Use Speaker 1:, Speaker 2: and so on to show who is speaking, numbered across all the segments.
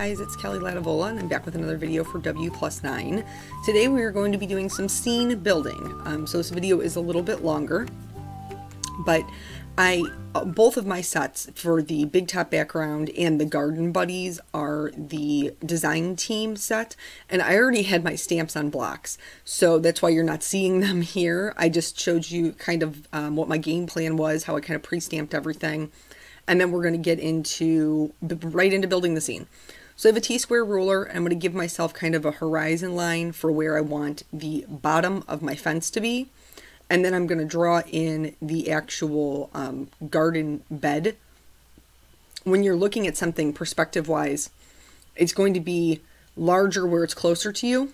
Speaker 1: guys, it's Kelly Latavola and I'm back with another video for W+9. Today we are going to be doing some scene building. So this video is a little bit longer, but both of my sets for the big top background and the garden buddies are the design team set, and I already had my stamps on blocks, so that's why you're not seeing them here. I just showed you kind of what my game plan was, how I kind of pre-stamped everything. And then we're going to get right into building the scene. So I have a T-square ruler, and I'm going to give myself kind of a horizon line for where I want the bottom of my fence to be. And then I'm going to draw in the actual garden bed. When you're looking at something perspective-wise, it's going to be larger where it's closer to you.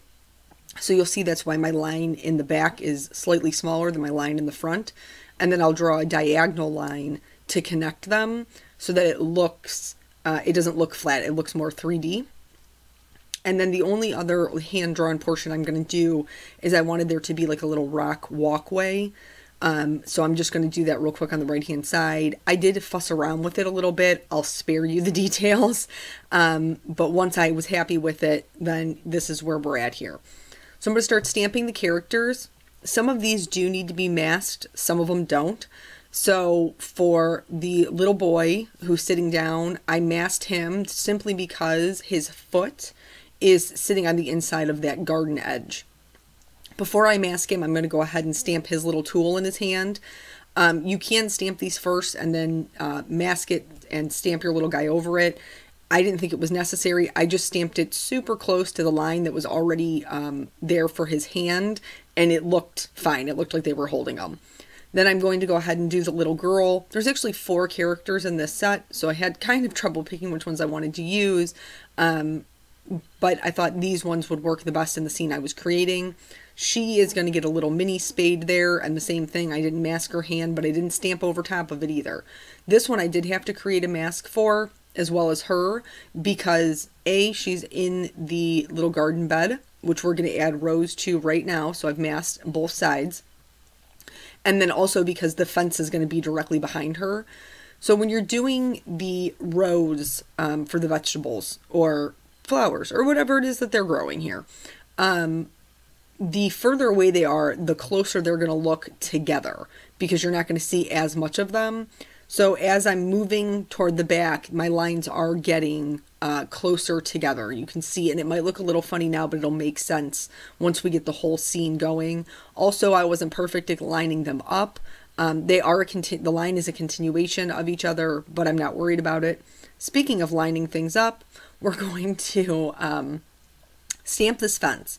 Speaker 1: So you'll see that's why my line in the back is slightly smaller than my line in the front. And then I'll draw a diagonal line to connect them so that it looks, it doesn't look flat, it looks more 3D. And then the only other hand-drawn portion I'm going to do is I wanted there to be like a little rock walkway. So I'm just going to do that real quick on the right-hand side. I did fuss around with it a little bit. I'll spare you the details. But once I was happy with it, then this is where we're at here. So I'm going to start stamping the characters. Some of these do need to be masked, some of them don't. So for the little boy who's sitting down, I masked him simply because his foot is sitting on the inside of that garden edge. Before I mask him, I'm going to go ahead and stamp his little tool in his hand. You can stamp these first and then mask it and stamp your little guy over it. I didn't think it was necessary. I just stamped it super close to the line that was already there for his hand, and it looked fine. It looked like they were holding him. Then I'm going to go ahead and do the little girl. There's actually 4 characters in this set, so I had kind of trouble picking which ones I wanted to use. But I thought these ones would work the best in the scene I was creating. She is going to get a little mini spade there, and the same thing. I didn't mask her hand, but I didn't stamp over top of it either. This one I did have to create a mask for, as well as her, because A, she's in the little garden bed, which we're going to add rows to right now, so I've masked both sides. And then also because the fence is going to be directly behind her. So when you're doing the rows for the vegetables or flowers or whatever it is that they're growing here, the further away they are, the closer they're going to look together because you're not going to see as much of them. So as I'm moving toward the back, my lines are getting closer together. You can see, and it might look a little funny now, but it'll make sense once we get the whole scene going. Also, I wasn't perfect at lining them up. The line is a continuation of each other, but I'm not worried about it. Speaking of lining things up, we're going to stamp this fence.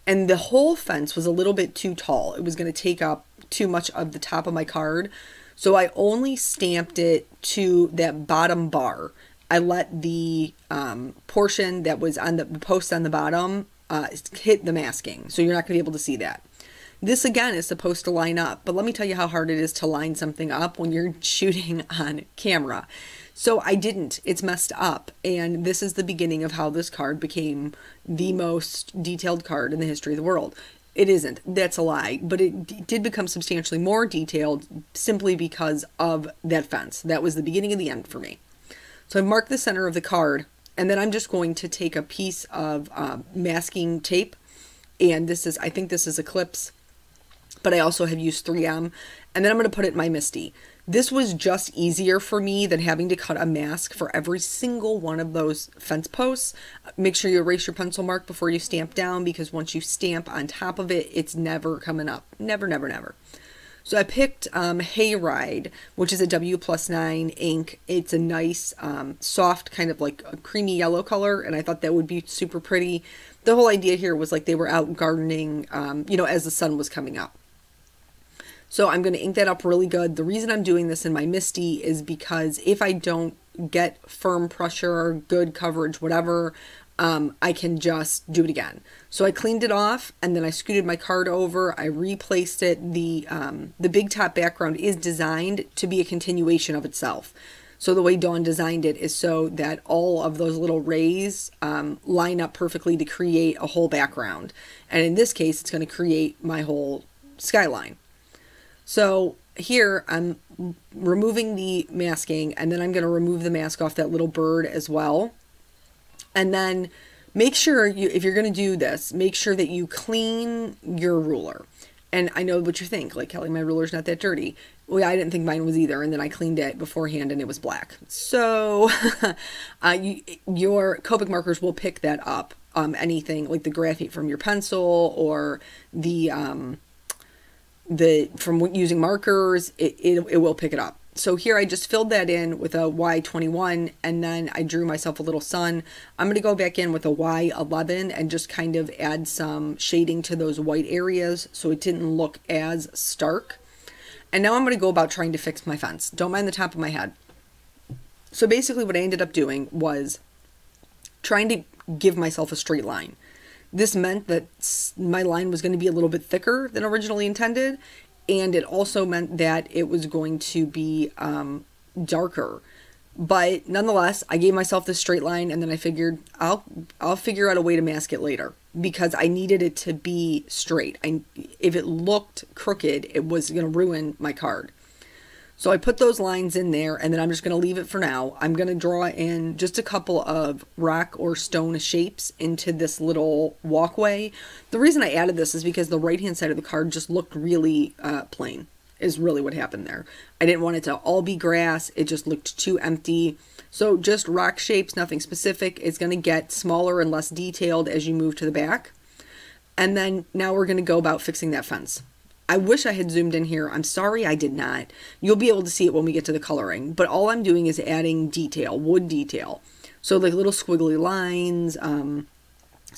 Speaker 1: And the whole fence was a little bit too tall. It was going to take up too much of the top of my card. So I only stamped it to that bottom bar. I let the portion that was on the post on the bottom hit the masking. So you're not going to be able to see that. This again is supposed to line up, but let me tell you how hard it is to line something up when you're shooting on camera. So I didn't. It's messed up. And this is the beginning of how this card became the most detailed card in the history of the world. It isn't. That's a lie. But it did become substantially more detailed simply because of that fence. That was the beginning of the end for me. So I've marked the center of the card, and then I'm just going to take a piece of masking tape, and I think this is Eclipse, but I also have used 3M, and then I'm going to put it in my MISTI. This was just easier for me than having to cut a mask for every single one of those fence posts. Make sure you erase your pencil mark before you stamp down, because once you stamp on top of it, it's never coming up. Never, never, never. So I picked Hayride, which is a W+9 ink. It's a nice, soft, kind of like a creamy yellow color, and I thought that would be super pretty. The whole idea here was like they were out gardening, you know, as the sun was coming up. So I'm going to ink that up really good. The reason I'm doing this in my MISTI is because if I don't get firm pressure, good coverage, whatever, I can just do it again. So I cleaned it off, and then I scooted my card over. I replaced it. The big top background is designed to be a continuation of itself. So the way Dawn designed it is so that all of those little rays line up perfectly to create a whole background. And in this case, it's going to create my whole skyline. So here I'm removing the masking, and then I'm going to remove the mask off that little bird as well. And then make sure if you're going to do this, make sure that you clean your ruler. And I know what you think, like, Kelly, my ruler's not that dirty. Well, I didn't think mine was either, and then I cleaned it beforehand and it was black. So your Copic markers will pick that up. Anything like the graphite from your pencil or the from using markers, it will pick it up. So here I just filled that in with a Y21, and then I drew myself a little sun. I'm going to go back in with a Y11 and just kind of add some shading to those white areas so it didn't look as stark. And now I'm going to go about trying to fix my fence. Don't mind the top of my head. So basically what I ended up doing was trying to give myself a straight line. This meant that my line was going to be a little bit thicker than originally intended, and it also meant that it was going to be darker. But nonetheless, I gave myself this straight line, and then I figured I'll figure out a way to mask it later, because I needed it to be straight. If it looked crooked, it was going to ruin my card. So I put those lines in there, and then I'm just going to leave it for now. I'm going to draw in just a couple of rock or stone shapes into this little walkway. The reason I added this is because the right-hand side of the card just looked really plain, is really what happened there. I didn't want it to all be grass. It just looked too empty. So just rock shapes, nothing specific. It's going to get smaller and less detailed as you move to the back. And then now we're going to go about fixing that fence. I wish I had zoomed in here. I'm sorry I did not. You'll be able to see it when we get to the coloring. But all I'm doing is adding detail, wood detail. So like little squiggly lines, some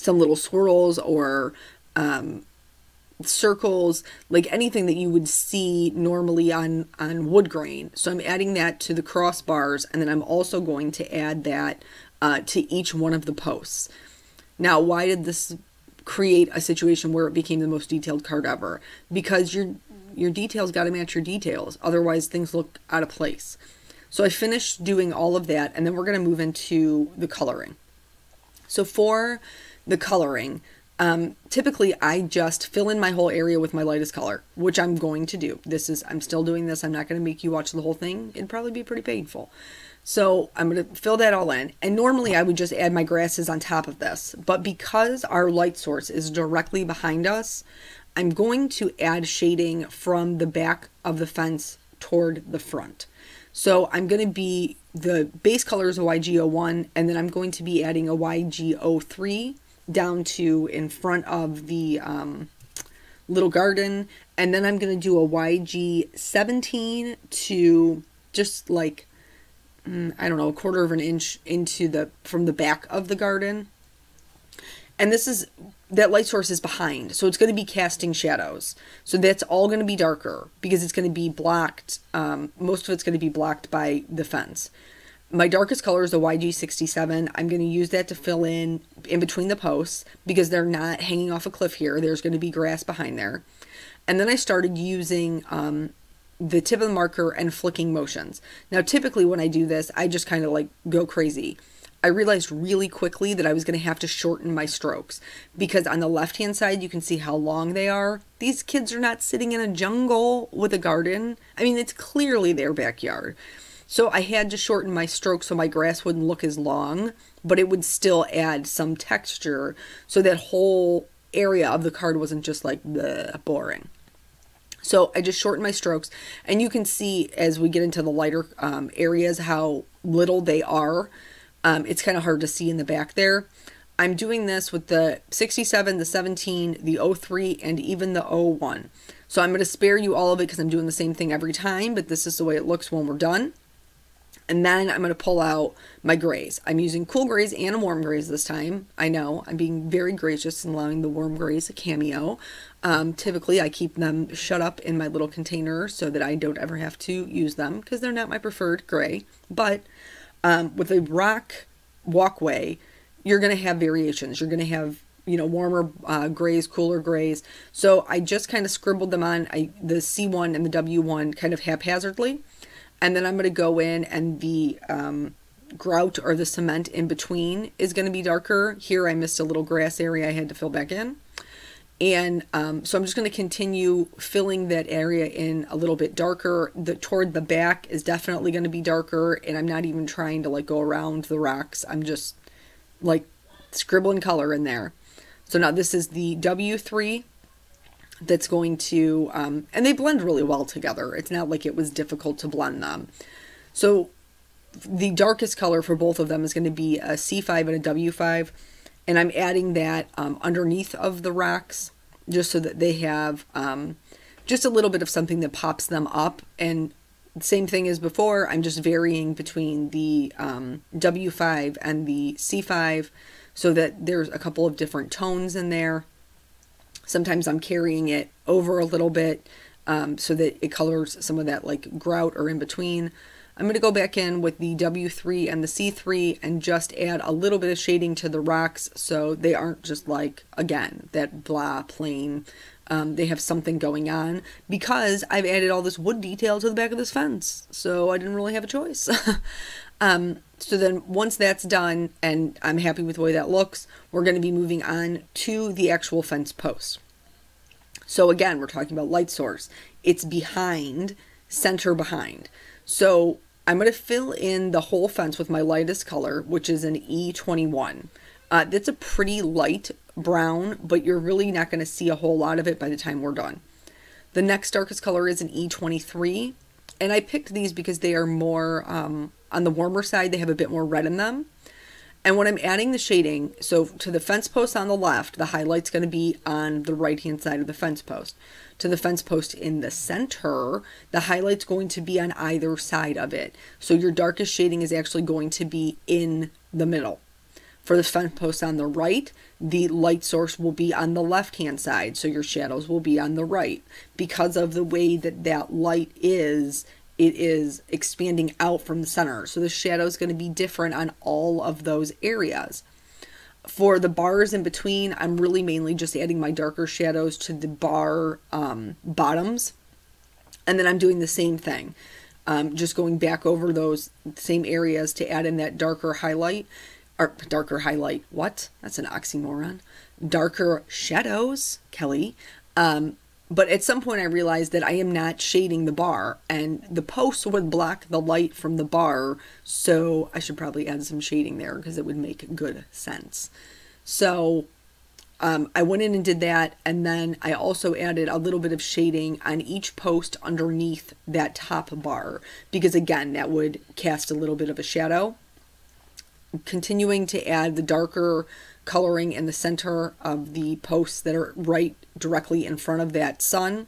Speaker 1: little swirls or circles, like anything that you would see normally on wood grain. So I'm adding that to the crossbars, and then I'm also going to add that to each one of the posts. Now, why did this create a situation where it became the most detailed card ever? Because your details got to match your details, otherwise things look out of place. So I finished doing all of that, and then we're going to move into the coloring. So for the coloring, typically I just fill in my whole area with my lightest color, which I'm going to do. I'm still doing this. I'm not going to make you watch the whole thing. It'd probably be pretty painful. So I'm going to fill that all in. And normally I would just add my grasses on top of this. But because our light source is directly behind us, I'm going to add shading from the back of the fence toward the front. So I'm going to be, the base color is a YG01, and then I'm going to be adding a YG03 down to in front of the little garden. And then I'm going to do a YG17 to just like, I don't know, 1/4 of an inch into from the back of the garden. And that light source is behind, so it's going to be casting shadows. So that's all going to be darker because it's going to be blocked. Most of it's going to be blocked by the fence. My darkest color is a YG67. I'm going to use that to fill in between the posts because they're not hanging off a cliff here. There's going to be grass behind there. And then I started using the tip of the marker and flicking motions. Now, typically when I do this, I just kind of like go crazy. I realized really quickly that I was going to have to shorten my strokes because on the left-hand side, you can see how long they are. These kids are not sitting in a jungle with a garden. I mean, it's clearly their backyard. So I had to shorten my strokes so my grass wouldn't look as long, but it would still add some texture so that whole area of the card wasn't just like bleh, boring. So I just shortened my strokes, and you can see as we get into the lighter areas how little they are. It's kind of hard to see in the back there. I'm doing this with the 67, the 17, the 03, and even the 01. So I'm going to spare you all of it because I'm doing the same thing every time, but this is the way it looks when we're done. And then I'm going to pull out my grays. I'm using cool grays and warm grays this time. I know, I'm being very gracious in allowing the warm grays a cameo. Typically, I keep them shut up in my little container so that I don't ever have to use them because they're not my preferred gray. But with a rock walkway, you're going to have variations. You're going to have, you know, warmer grays, cooler grays. So I just kind of scribbled them on the C1 and the W1 kind of haphazardly. And then I'm going to go in, and the grout or the cement in between is going to be darker. Here I missed a little grass area I had to fill back in. And so I'm just going to continue filling that area in a little bit darker. Toward the back is definitely going to be darker, and I'm not even trying to like go around the rocks. I'm just like scribbling color in there. So now this is the W3 that's going to, and they blend really well together. It's not like it was difficult to blend them. So the darkest color for both of them is going to be a C5 and a W5. And I'm adding that underneath of the rocks just so that they have just a little bit of something that pops them up. And same thing as before, I'm just varying between the W5 and the C5 so that there's a couple of different tones in there. Sometimes I'm carrying it over a little bit so that it colors some of that like grout or in between. I'm going to go back in with the W3 and the C3 and just add a little bit of shading to the rocks so they aren't just like, again, that blah, plain. They have something going on because I've added all this wood detail to the back of this fence. So I didn't really have a choice. So then once that's done and I'm happy with the way that looks, we're going to be moving on to the actual fence post. So again, we're talking about light source. It's behind, center behind. So I'm going to fill in the whole fence with my lightest color, which is an E21. That's a pretty light brown, but you're really not going to see a whole lot of it by the time we're done. The next darkest color is an E23. And I picked these because they are more on the warmer side. They have a bit more red in them. And when I'm adding the shading, so to the fence post on the left, the highlight's going to be on the right-hand side of the fence post. To the fence post in the center, the highlight's going to be on either side of it. So your darkest shading is actually going to be in the middle. For the fence post on the right, the light source will be on the left-hand side, so your shadows will be on the right. Because of the way that that light is, it is expanding out from the center. So the shadow is going to be different on all of those areas. For the bars in between, I'm really mainly just adding my darker shadows to the bar bottoms. And then I'm doing the same thing. Just going back over those same areas to add in that darker highlight. Or darker highlight, what? That's an oxymoron. Darker shadows, Kelly. But at some point I realized that I am not shading the bar, and the post would block the light from the bar, so I should probably add some shading there because it would make good sense. So I went in and did that, and then I also added a little bit of shading on each post underneath that top bar, because again, that would cast a little bit of a shadow. Continuing to add the darker coloring in the center of the posts that are right directly in front of that sun,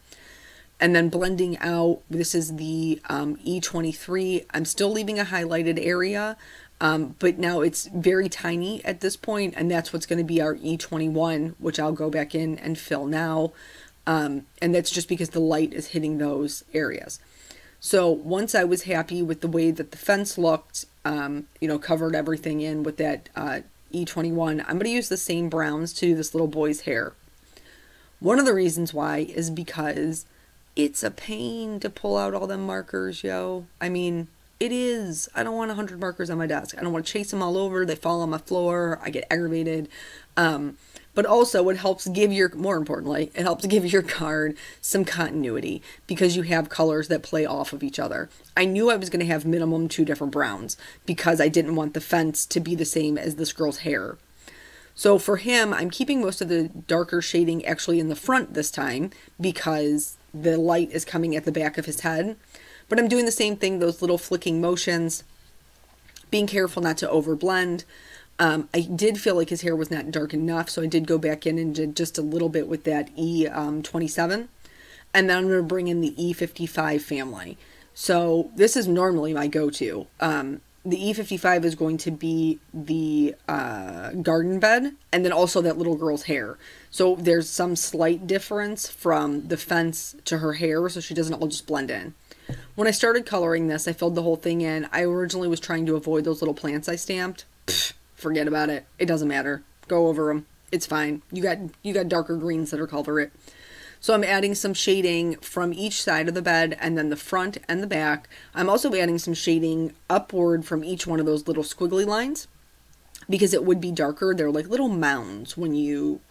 Speaker 1: and then blending out. This is the E23. I'm still leaving a highlighted area, but now it's very tiny at this point, and that's what's going to be our E21, which I'll go back in and fill now, and that's just because the light is hitting those areas. So once I was happy with the way that the fence looked, you know, covered everything in with that E21, I'm going to use the same browns to do this little boy's hair. One of the reasons why is because it's a pain to pull out all them markers, yo. I mean, it is. I don't want 100 markers on my desk. I don't want to chase them all over. They fall on my floor. I get aggravated. But also it helps give your, more importantly, it helps give your card some continuity because you have colors that play off of each other. I knew I was going to have minimum 2 different browns because I didn't want the fence to be the same as this girl's hair. So for him, I'm keeping most of the darker shading actually in the front this time because the light is coming at the back of his head. But I'm doing the same thing, those little flicking motions, being careful not to overblend. I did feel like his hair was not dark enough, so I did go back in and did just a little bit with that E27. And then I'm going to bring in the E55 family. So this is normally my go-to. The E55 is going to be the garden bed, and then also that little girl's hair. So there's some slight difference from the fence to her hair, so she doesn't all just blend in. When I started coloring this, I filled the whole thing in. I originally was trying to avoid those little plants I stamped. Pfft, forget about it. It doesn't matter. Go over them. It's fine. You got darker greens that are cover it. So I'm adding some shading from each side of the bed and then the front and the back. I'm also adding some shading upward from each one of those little squiggly lines because it would be darker. They're like little mounds when you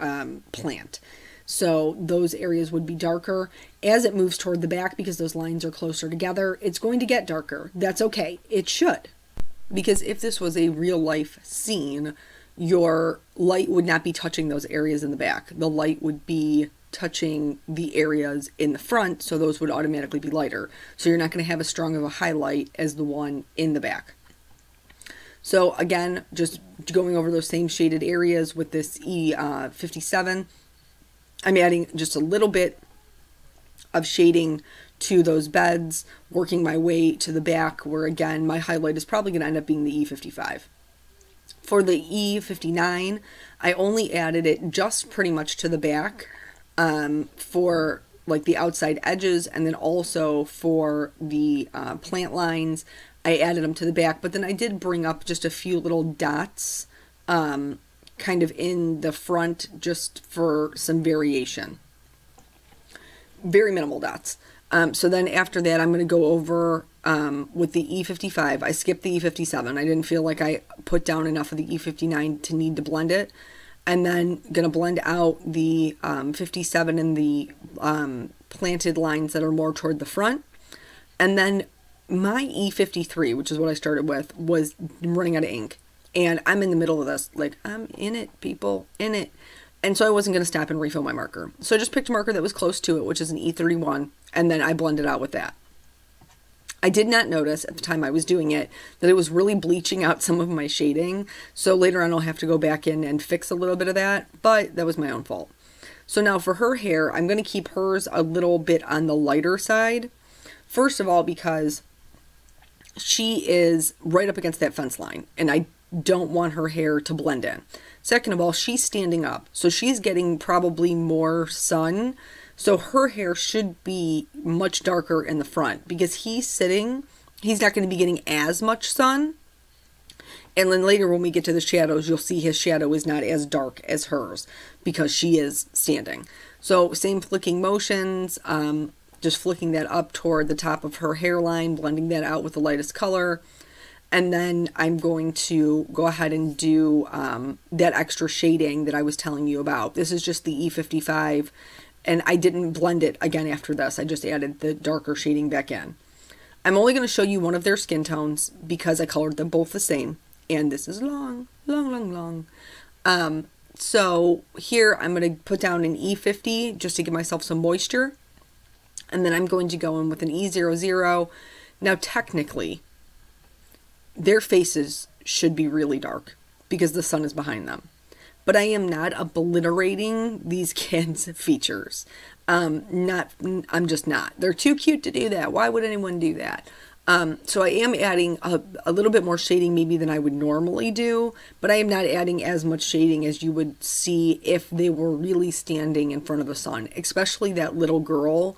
Speaker 1: plant. So those areas would be darker. As it moves toward the back, because those lines are closer together, it's going to get darker. That's okay. It should. Because if this was a real life scene, your light would not be touching those areas in the back. The light would be touching the areas in the front, so those would automatically be lighter. So you're not going to have as strong of a highlight as the one in the back. So again, just going over those same shaded areas with this E57, I'm adding just a little bit of shading to those beds, working my way to the back, where again, my highlight is probably going to end up being the E55. For the E59, I only added it just pretty much to the back for like the outside edges, and then also for the plant lines, I added them to the back, but then I did bring up just a few little dots kind of in the front just for some variation. Very minimal dots. So then after that, I'm going to go over with the E55. I skipped the E57. I didn't feel like I put down enough of the E59 to need to blend it. And then going to blend out the 57 and the planted lines that are more toward the front. And then my E53, which is what I started with, was running out of ink. And I'm in the middle of this, like, I'm in it, people, in it. And so I wasn't going to stop and refill my marker. So I just picked a marker that was close to it, which is an E31, and then I blended out with that. I did not notice at the time I was doing it that it was really bleaching out some of my shading. So later on I'll have to go back in and fix a little bit of that, but that was my own fault. So now for her hair, I'm going to keep hers a little bit on the lighter side. First of all, because she is right up against that fence line, and I don't want her hair to blend in. Second of all, she's standing up, so she's getting probably more sun. So her hair should be much darker in the front, because he's sitting, he's not going to be getting as much sun. And then later when we get to the shadows, you'll see his shadow is not as dark as hers because she is standing. So same flicking motions, just flicking that up toward the top of her hairline, blending that out with the lightest color. And then I'm going to go ahead and do that extra shading that I was telling you about. This is just the E55, and I didn't blend it again after this. I just added the darker shading back in. I'm only going to show you one of their skin tones because I colored them both the same. And this is long, long, long, long. So here I'm going to put down an E50 just to give myself some moisture. And then I'm going to go in with an E00. Now technically, their faces should be really dark because the sun is behind them. But I am not obliterating these kids' features. I'm just not. They're too cute to do that. Why would anyone do that? So I am adding a little bit more shading maybe than I would normally do, but I am not adding as much shading as you would see if they were really standing in front of the sun, especially that little girl.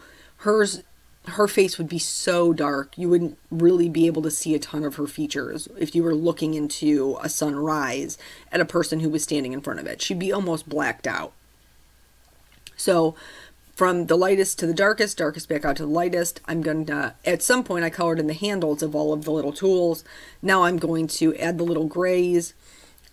Speaker 1: Her face would be so dark, you wouldn't really be able to see a ton of her features if you were looking into a sunrise at a person who was standing in front of it. She'd be almost blacked out. So from the lightest to the darkest, darkest back out to the lightest, I'm going to, at some point I colored in the handles of all of the little tools. Now I'm going to add the little grays,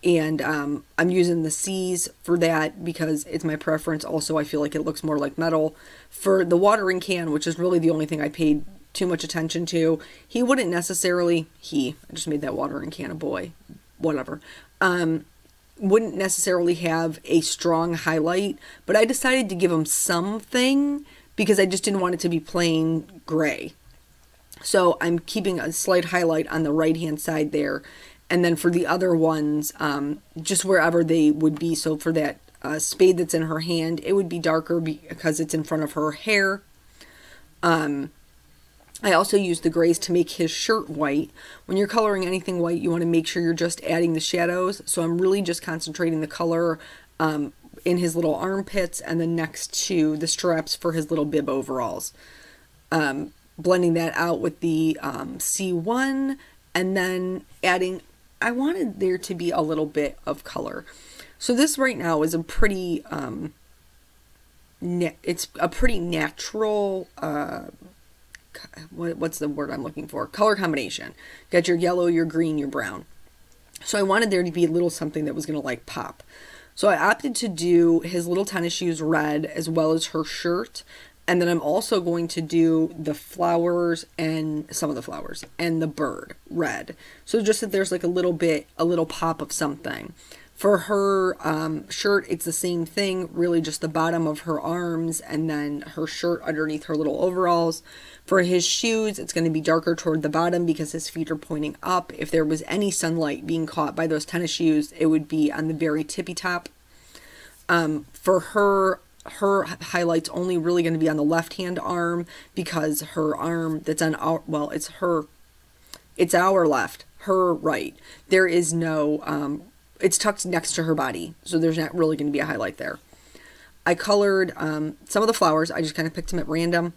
Speaker 1: and I'm using the C's for that because it's my preference. Also, I feel like it looks more like metal. For the watering can, which is really the only thing I paid too much attention to, he wouldn't necessarily, I just made that watering can a boy, whatever, wouldn't necessarily have a strong highlight, but I decided to give him something because I just didn't want it to be plain gray. So I'm keeping a slight highlight on the right hand side there. And then for the other ones, just wherever they would be. So for that spade that's in her hand, it would be darker because it's in front of her hair. I also use the grays to make his shirt white. When you're coloring anything white, you want to make sure you're just adding the shadows. So I'm really just concentrating the color in his little armpits and then next to the straps for his little bib overalls. Blending that out with the C1 and then adding, I wanted there to be a little bit of color. So this right now is a pretty, it's a pretty natural, what's the word I'm looking for? Color combination. Got your yellow, your green, your brown. So I wanted there to be a little something that was going to like pop. So I opted to do his little tennis shoes red as well as her shirt. And then I'm also going to do the flowers and some of the flowers and the bird red. So just that there's like a little pop of something. For her shirt, it's the same thing, really just the bottom of her arms and then her shirt underneath her little overalls. For his shoes, it's going to be darker toward the bottom because his feet are pointing up. If there was any sunlight being caught by those tennis shoes, it would be on the very tippy top. For her highlight's only really going to be on the left-hand arm because her arm that's on our, well, it's our left, her right. There is no, it's tucked next to her body, so there's not really going to be a highlight there. I colored some of the flowers. I just kind of picked them at random,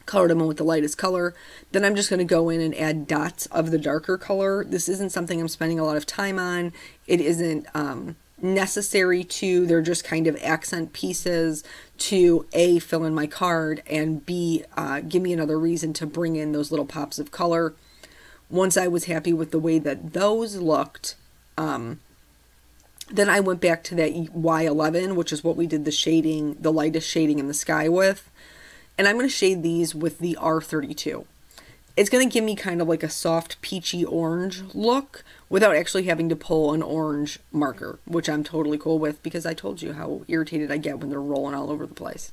Speaker 1: colored them in with the lightest color. Then I'm just going to go in and add dots of the darker color. This isn't something I'm spending a lot of time on. It isn't necessary to. They're just kind of accent pieces to A, fill in my card, and B, give me another reason to bring in those little pops of color. Once I was happy with the way that those looked, then I went back to that Y11, which is what we did the shading, the lightest shading in the sky with. And I'm going to shade these with the R32. It's going to give me kind of like a soft peachy orange look without actually having to pull an orange marker, which I'm totally cool with because I told you how irritated I get when they're rolling all over the place.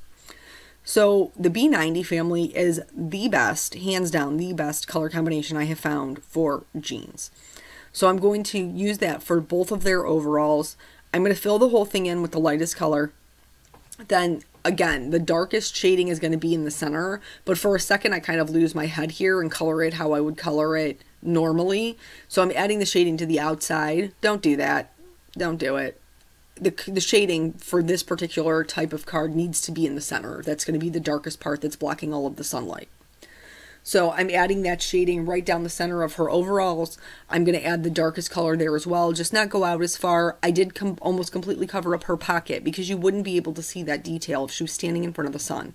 Speaker 1: So the B90 family is the best, hands down, the best color combination I have found for jeans. So I'm going to use that for both of their overalls. I'm going to fill the whole thing in with the lightest color. Then again, the darkest shading is going to be in the center, but for a second I kind of lose my head here and color it how I would color it normally. So I'm adding the shading to the outside. Don't do that. Don't do it. The shading for this particular type of card needs to be in the center. That's going to be the darkest part that's blocking all of the sunlight. So I'm adding that shading right down the center of her overalls. I'm going to add the darkest color there as well, just not go out as far. I did almost completely cover up her pocket because you wouldn't be able to see that detail if she was standing in front of the sun.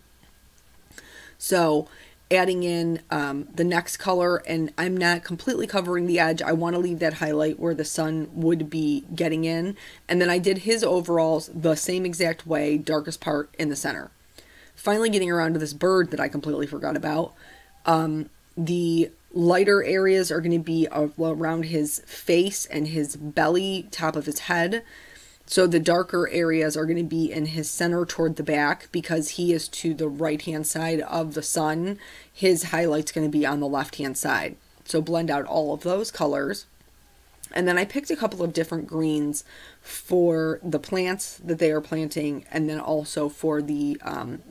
Speaker 1: So adding in the next color, and I'm not completely covering the edge. I want to leave that highlight where the sun would be getting in. And then I did his overalls the same exact way, darkest part in the center. Finally getting around to this bird that I completely forgot about. The lighter areas are going to be around his face and his belly, top of his head. So the darker areas are going to be in his center toward the back because he is to the right-hand side of the sun. His highlight's going to be on the left-hand side. So blend out all of those colors. And then I picked a couple of different greens for the plants that they are planting and then also for the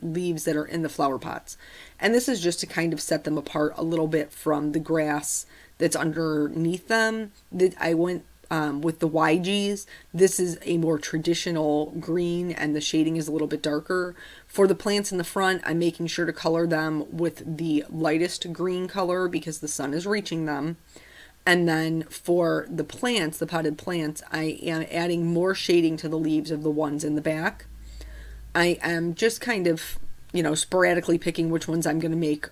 Speaker 1: leaves that are in the flower pots. And this is just to kind of set them apart a little bit from the grass that's underneath them. I went with the YGs. This is a more traditional green and the shading is a little bit darker. For the plants in the front, I'm making sure to color them with the lightest green color because the sun is reaching them. And then for the plants, the potted plants, I am adding more shading to the leaves of the ones in the back. I am just kind of, you know, sporadically picking which ones I'm going to make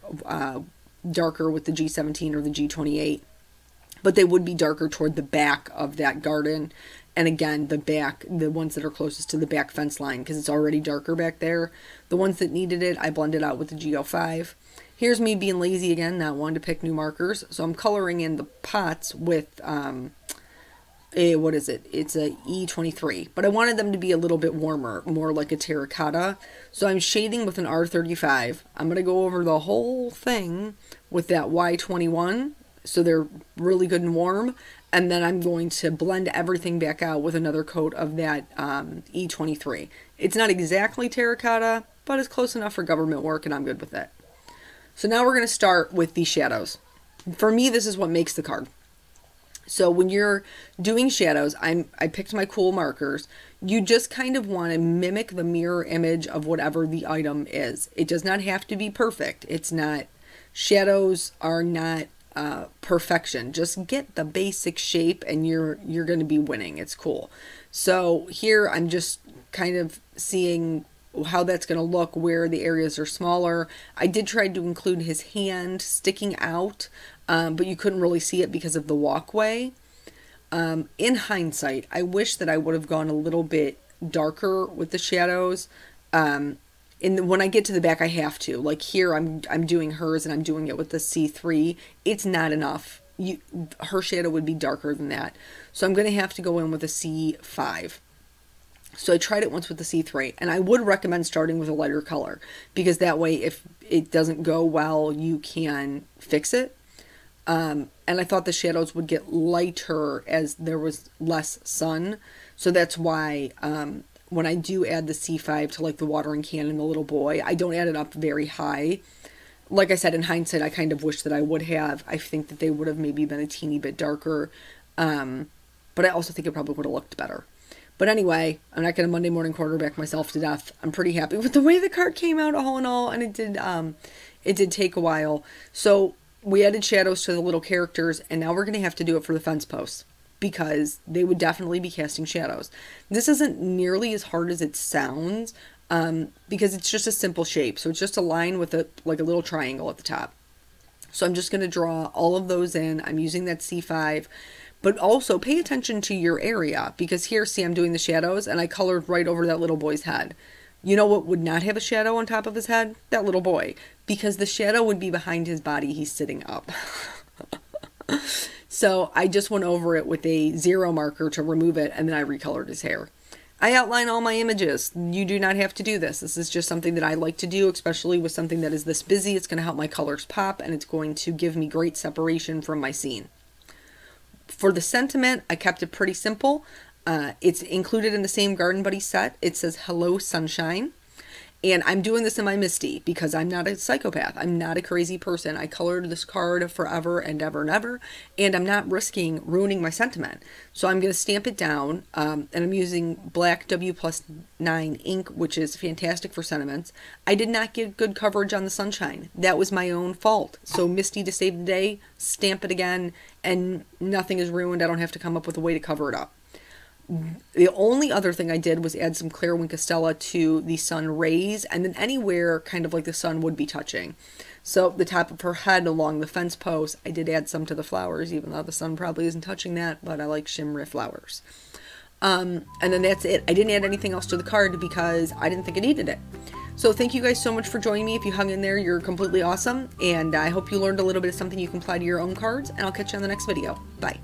Speaker 1: darker with the G17 or the G28. But they would be darker toward the back of that garden. And again, the back, the ones that are closest to the back fence line because it's already darker back there. The ones that needed it, I blended out with the G05. Here's me being lazy again, not wanting to pick new markers. So I'm coloring in the pots with, what is it? It's a E23. But I wanted them to be a little bit warmer, more like a terracotta. So I'm shading with an R35. I'm going to go over the whole thing with that Y21. So they're really good and warm. And then I'm going to blend everything back out with another coat of that E23. It's not exactly terracotta, but it's close enough for government work, and I'm good with it. So now we're going to start with the shadows. For me, this is what makes the card. So when you're doing shadows, I picked my cool markers. You just kind of want to mimic the mirror image of whatever the item is. It does not have to be perfect. It's not, shadows are not perfection. Just get the basic shape and you're going to be winning. It's cool. So here I'm just kind of seeing how that's going to look, where the areas are smaller. I did try to include his hand sticking out, but you couldn't really see it because of the walkway. In hindsight, I wish that I would have gone a little bit darker with the shadows. When I get to the back, I have to. Like here, I'm doing hers and I'm doing it with the C3. It's not enough her shadow would be darker than that. So I'm going to have to go in with a C5. So I tried it once with the C3, and I would recommend starting with a lighter color, because that way if it doesn't go well, you can fix it. And I thought the shadows would get lighter as there was less sun. So that's why when I do add the C5 to like the watering can and the little boy, I don't add it up very high. Like I said, in hindsight, I kind of wish that I would have. I think that they would have maybe been a teeny bit darker. But I also think it probably would have looked better. But anyway, I'm not going to Monday morning quarterback myself to death. I'm pretty happy with the way the card came out all in all, and it did take a while. So we added shadows to the little characters, and now we're going to have to do it for the fence posts, because they would definitely be casting shadows. This isn't nearly as hard as it sounds, because it's just a simple shape. So it's just a line with like a little triangle at the top. So I'm just going to draw all of those in. I'm using that C5. But also pay attention to your area, because here, see, I'm doing the shadows and I colored right over that little boy's head. You know what would not have a shadow on top of his head? That little boy, because the shadow would be behind his body. He's sitting up. So I just went over it with a 0 marker to remove it, and then I recolored his hair. I outline all my images. You do not have to do this. This is just something that I like to do, especially with something that is this busy. It's going to help my colors pop, and it's going to give me great separation from my scene. For the sentiment, I kept it pretty simple. It's included in the same Garden Buddy set. It says, "Hello, sunshine." And I'm doing this in my Misty because I'm not a psychopath. I'm not a crazy person. I colored this card forever and ever and ever, and I'm not risking ruining my sentiment. So I'm going to stamp it down, and I'm using black W+9 ink, which is fantastic for sentiments. I did not get good coverage on the sunshine. That was my own fault. So Misty, to save the day, stamp it again, and nothing is ruined. I don't have to come up with a way to cover it up. The only other thing I did was add some Claire Winkestella to the sun rays, and then anywhere kind of like the sun would be touching. So the top of her head along the fence post, I did add some to the flowers, even though the sun probably isn't touching that, but I like shimmery flowers. And then that's it. I didn't add anything else to the card because I didn't think it needed it. So thank you guys so much for joining me. If you hung in there, you're completely awesome. And I hope you learned a little bit of something you can apply to your own cards, and I'll catch you on the next video. Bye.